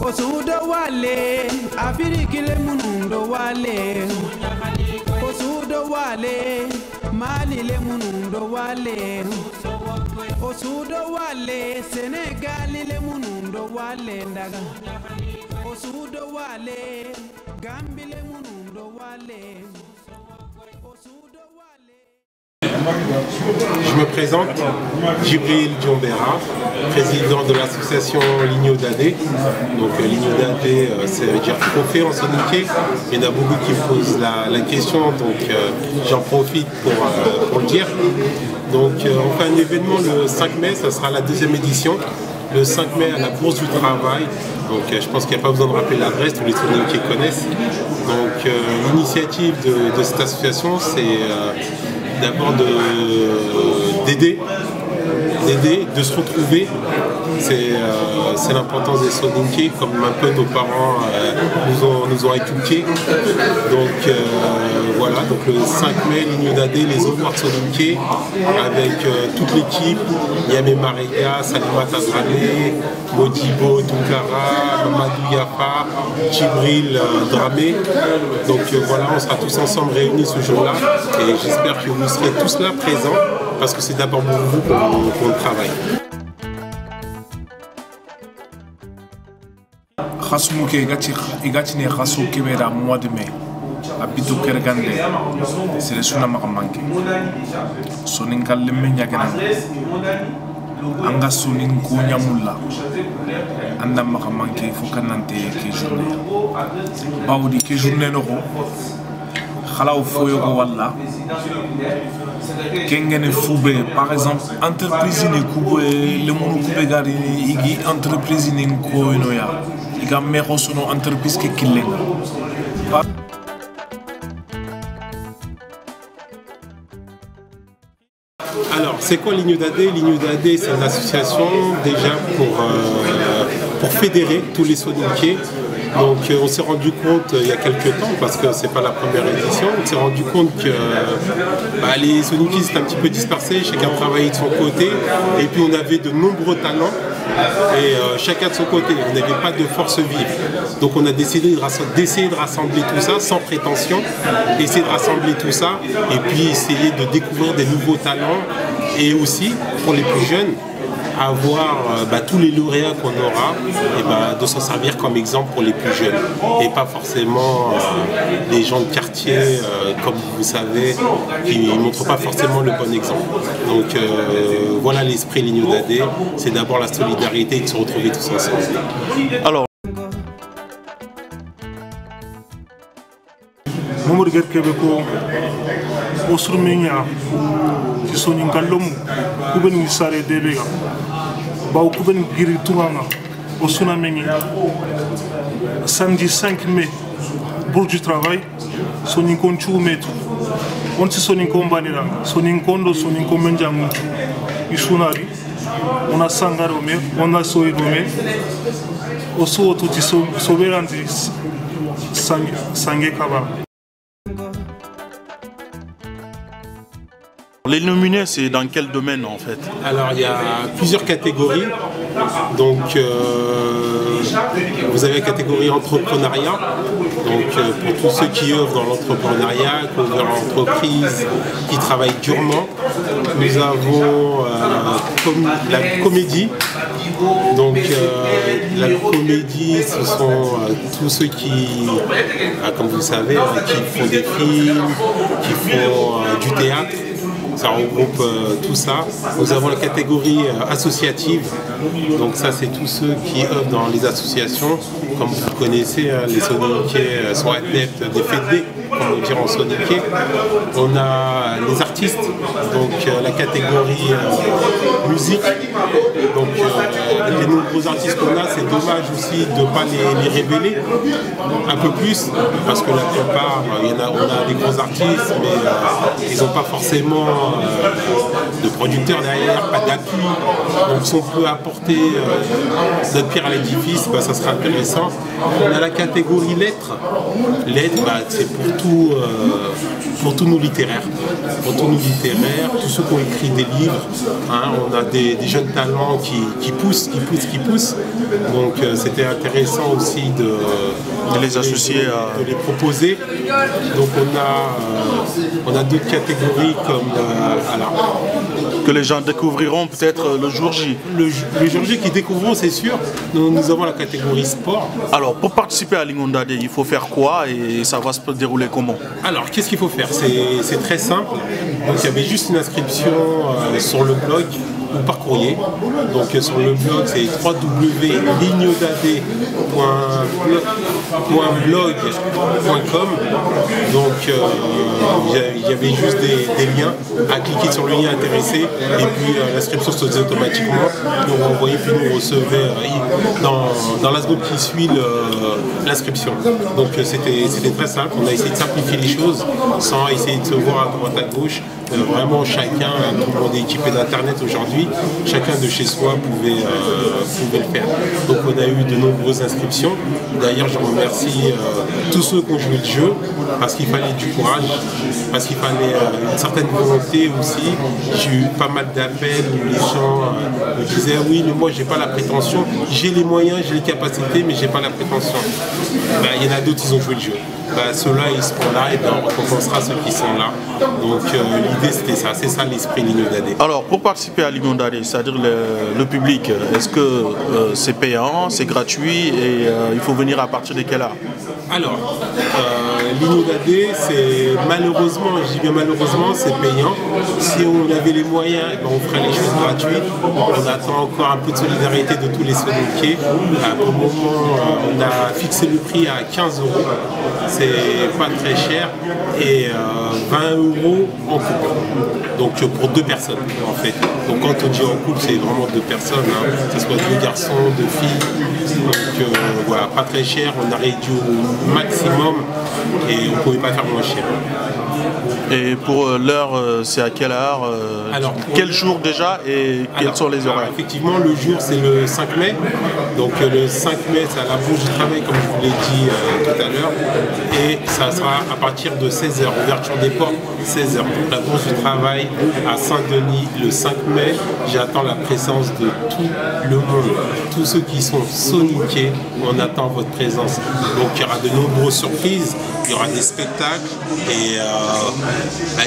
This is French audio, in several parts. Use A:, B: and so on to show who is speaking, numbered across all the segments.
A: Osudo wale, Afirikile munundo wale. Osudo wale, Mali le munundo wale. Osudo wale, Senegal le munundo wale ndaga. Osudo wale, Gambie le munundo wale. Osudo wale.
B: Je me présente, Djibril Diombera, président de l'association Ligno d'Adé. Donc Ligno d'Adé, ça veut dire trophée en soninké. Il y en a beaucoup qui me posent la question, donc j'en profite pour le dire. Donc on fait un événement le 5 mai, ça sera la deuxième édition. Le 5 mai à la Bourse du Travail. Donc je pense qu'il n'y a pas besoin de rappeler l'adresse, tous les soninké connaissent. Donc l'initiative de cette association, c'est d'abord d'aider, de se retrouver. C'est l'importance des soninké, comme un peu nos parents nous ont inculqué. Donc voilà, donc le 5 mai, Ligno d'Adé, les Awards soninké, avec toute l'équipe, Yamé Maréga, Salimata Dramé, Modibo Toukara, Mamadou Yafa, Djibril Dramé. Donc voilà, on sera tous ensemble réunis ce jour-là et j'espère que vous serez tous là présents parce que c'est d'abord pour vous qu'on travaille.
C: Khasumuke igachine khasu kebera mois de mai abito kergande c'est suna makamanke sonin kalle nyagana anga sonin ko nyamulla anda makamanke fo kanante ke journée bawdi ke journée no ko khalaw foyo ko walla kengene fube par exemple entreprise ni kube le monu kube gari igi entreprise ni ko inoya iga mero sono entreprise ke killenga.
B: Alors, c'est quoi Ligno d'Adé? Ligno d'Adé, c'est une association déjà pour fédérer tous les soninké. Donc on s'est rendu compte il y a quelques temps, parce que c'est pas la première édition, on s'est rendu compte que les soninké étaient un petit peu dispersés, chacun travaillait de son côté, et puis on avait de nombreux talents, et chacun de son côté, on n'avait pas de force vive. Donc on a décidé d'essayer de rassembler tout ça sans prétention, essayer de rassembler tout ça, et puis essayer de découvrir des nouveaux talents, et aussi pour les plus jeunes, avoir tous les lauréats qu'on aura, et de s'en servir comme exemple pour les plus jeunes et pas forcément des gens de quartier comme vous savez qui ne montrent pas forcément le bon exemple. Donc voilà l'esprit Ligno d'Adé, c'est d'abord la solidarité et de se retrouver tous ensemble.
C: Alors Mamadou Gerkebe ko osurmenya ci sonin kallum kubeni sare debega baw kubeni giri turanga osuna mengi samedi 5 mai Bourse du Travail sonin konchu metu on ci sonin kombanira sonin kondo sonin komenjangu isunari on a sangaro me on a soido me osu otuti soberanzi sangue kaba.
D: Les nominés, c'est dans quel domaine en fait?
B: Alors il y a plusieurs catégories. Donc vous avez la catégorie entrepreneuriat. Donc pour tous ceux qui œuvrent dans l'entrepreneuriat, qui ouvrent l'entreprise, qui travaillent durement. Nous avons la comédie. Donc la comédie, ce sont tous ceux qui, comme vous savez, qui font des films, qui font du théâtre. Ça regroupe tout ça. Nous avons la catégorie associative, donc ça c'est tous ceux qui œuvrent dans les associations. Comme vous connaissez, les soninké sont adeptes des fédés, comme on dit en soninké. On a les artistes, donc la catégorie musique, donc les nombreux artistes qu'on a, c'est dommage aussi de ne pas les révéler un peu plus, parce que la plupart, on a des gros artistes, mais ils n'ont pas forcément de producteurs derrière, pas d'appui. Donc si on peut apporter notre pierre à l'édifice, bah, ça sera intéressant. On a la catégorie lettres. Lettres, bah, c'est pour tous nos littéraires. Pour tous nos littéraires, tous ceux qui ont écrit des livres. Hein, on a des jeunes talents qui poussent. Donc c'était intéressant aussi de
D: les associer
B: de les proposer. Donc on a d'autres catégories comme
D: que les gens découvriront peut-être le jour J.
B: Le jour J qu'ils découvriront, c'est sûr. Nous avons la catégorie sport.
D: Alors pour participer à l'Ingondade, il faut faire quoi et ça va se dérouler comment?
B: Alors qu'est-ce qu'il faut faire? C'est très simple. Donc il y avait juste une inscription sur le blog ou par courrier. Donc sur le blog c'est www.lignodade.blog.com. Donc il y avait juste des liens à cliquer sur le lien intéressé et puis l'inscription se faisait automatiquement. Nous renvoyait puis nous recevait dans la seconde qui suit l'inscription. Donc c'était très simple. On a essayé de simplifier les choses sans essayer de se voir à droite à gauche. Vraiment chacun, tout le monde est équipé d'internet aujourd'hui, chacun de chez soi pouvait le faire. Donc on a eu de nombreuses inscriptions. D'ailleurs je remercie tous ceux qui ont joué le jeu, parce qu'il fallait du courage, parce qu'il fallait une certaine volonté aussi. J'ai eu pas mal d'appels où les gens me disaient oui mais moi j'ai pas la prétention, j'ai les moyens, j'ai les capacités mais j'ai pas la prétention. Ben, il y en a d'autres qui ont joué le jeu. Ben, ceux-là ils seront là et ben, on récompensera ceux qui sont là. Donc l'idée c'était ça, c'est ça l'esprit L'Ingondade.
D: Alors pour participer à l'Ingondade, c'est-à-dire le public, est-ce que c'est payant, c'est gratuit et il faut venir à partir de quelle heure?
B: Alors, l'Ingondade, c'est malheureusement, je dis bien malheureusement, c'est payant. Si on avait les moyens, ben, on ferait les choses gratuites. On attend encore un peu de solidarité de tous les soninkiers. Pour le moment, on a fixé le prix à 15 €. C'est pas très cher. Et 20 € en couple. Donc pour 2 personnes en fait. Donc quand on dit en couple, c'est vraiment 2 personnes, hein, que ce soit 2 garçons, 2 filles. Donc voilà, pas très cher, on a réduit au maximum et on ne pouvait pas faire moins cher.
D: Et pour l'heure, c'est à quelle heure?
B: Alors,
D: quel jour déjà et quels sont les horaires?
B: Effectivement, le jour c'est le 5 mai. Donc le 5 mai, c'est à la Bourse du Travail, comme je vous l'ai dit tout à l'heure. Et ça sera à partir de 16 h, ouverture des portes, 16 h. Donc la Bourse du Travail à Saint-Denis le 5 mai. J'attends la présence de tout le monde. Tous ceux qui sont soninkiers, on attend votre présence. Donc il y aura de nombreuses surprises, il y aura des spectacles et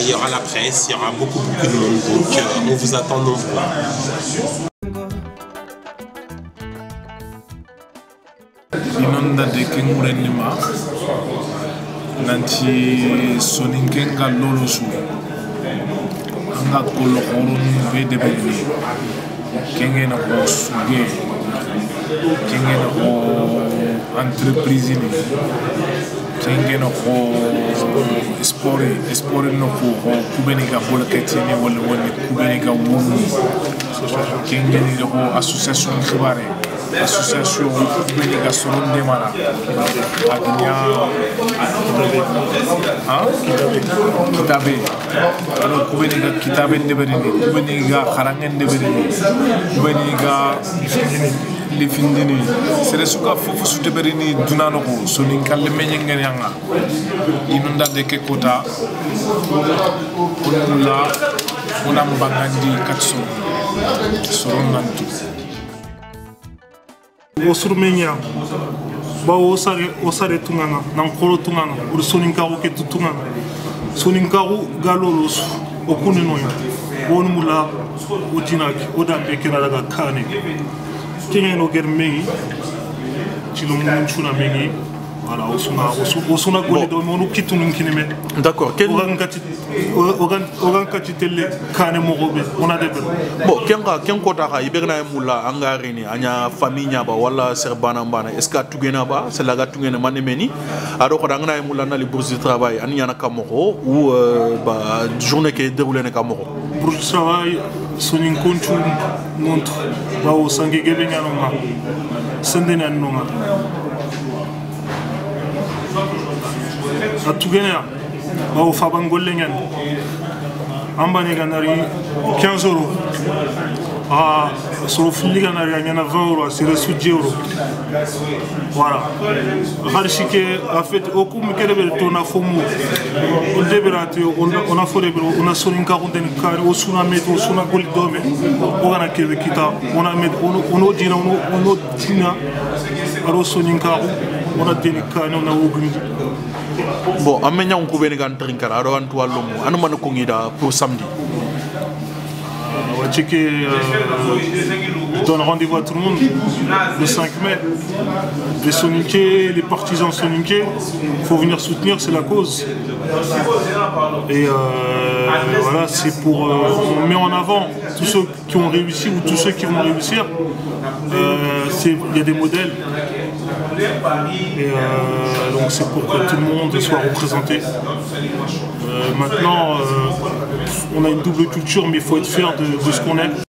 B: il y aura la presse, il y aura beaucoup de monde. Donc on vous attend nombreux.
E: L'Ingondade kengurenima nanti soninkenga lolosu anga kolo horonu be debeni kengena ko suge kengena ko entreprise ni kengena ko sport no ko kubeni ga bolketini wala kubeni ga wonu kengeni ko association khibare association kubeni ga soron demara adnya kitabe alors kubeni ga kitabe ndeberini kubeni ga kharangen ndeberini kubeni ga lifindini sere suka fofu suteberini dunano ko sonin kalle menyengen yanga L'Ingondade ke kota kunula una mbangandi katso soron nantu
C: Osurmenya ba osare tungana nan kolo tungana ur soninkaru ke tungana soninkaru galolos okune noya won mula utinaki odambe kena daga kane kengeno germegi chilumun chuna megi voilà osuna gole do monu kitunun kineme.
D: D'accord.
C: Ogan katitele kane mogobe on a des
D: bon kenko taka ibegna mula angarini anya famille ba wala serbana bana est-ce que tugena ba c'est la gatungena manemeni ado ko dangna mula na li bourse du travail ani yana kamoko ou ba journée qui déroulée na kamoko
C: bourse du travail sonin konchu montre bao sange gebe nyanonga sende nyanonga atugena bao fabangolle nyan ambane ganari 15 euros ah sur fili ganari nyana 20 euros c'est reçu 10 euros voilà harshike en fait okum kelebe tona fomu on deberate on a fore on a sonin quarantaine kari o suna meto suna gol dome o gana kebe kita on a met on dina on dina aro sonin karu on a dini kani on a ogumi.
D: Bon, amenya on couvre les gants trinkara, alors on doit l'homme. On a demandé pour samedi.
C: On va checker. Je donne rendez-vous à tout le monde le 5 mai. Les Soninkés, les partisans Soninkés, il faut venir soutenir, c'est la cause. Et voilà, c'est pour. On met en avant tous ceux qui ont réussi ou tous ceux qui vont réussir. Il y a des modèles. Et donc c'est pour que tout le monde soit représenté. Maintenant, on a une double culture, mais il faut être fier de ce qu'on est.